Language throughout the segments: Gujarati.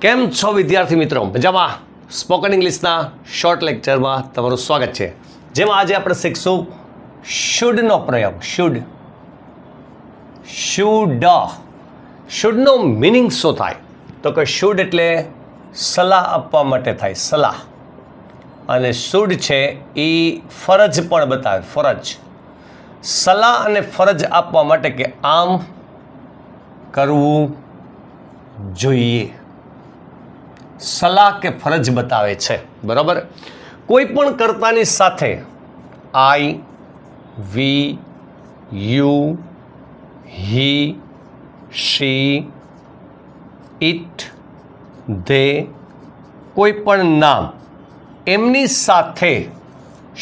કેમ છો વિદ્યાર્થી મિત્રો? મજામાં? સ્પોકન ઇંગ્લિશના શોર્ટ લેક્ચરમાં તમારું સ્વાગત છે, જેમાં આજે આપણે શીખશું શુડનો પ્રયોગ. શુડનો મિનિંગ શું થાય? તો કે શુડ એટલે સલાહ આપવા માટે થાય, સલાહ. અને શુડ છે એ ફરજ પણ બતાવે, ફરજ. સલાહ અને ફરજ આપવા માટે કે આમ કરવું જોઈએ, સલાહ કે ફરજ બતાવે છે. બરાબર? કોઈ પણ કર્તાની સાથે I, we, you, he, she, it, they, કોઈ પણ નામ, એમની સાથે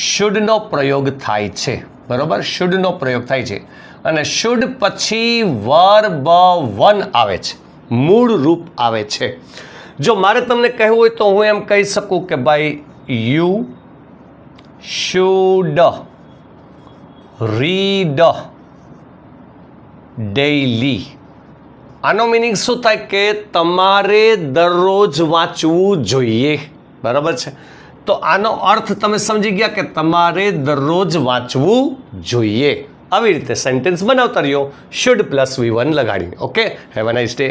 શુડનો પ્રયોગ થાય છે. બરાબર? શુડનો પ્રયોગ થાય છે. અને શુડ પછી વર્બ વન આવે છે, મૂળ રૂપ આવે છે. જો મારે તમને કહેવું હોય તો હું એમ કહી શકું કે ભાઈ યુ શુડ રીડ ડેઈલી. આનો મિનિંગ શું થાય કે તમારે દરરોજ વાંચવું જોઈએ. બરાબર છે? તો આનો અર્થ તમે સમજી ગયા કે તમારે દરરોજ વાંચવું જોઈએ. આવી રીતે સેન્ટેન્સ બનાવતા રહ્યો શુડ પ્લસ V1 લગાડીને. Okay, have a nice day.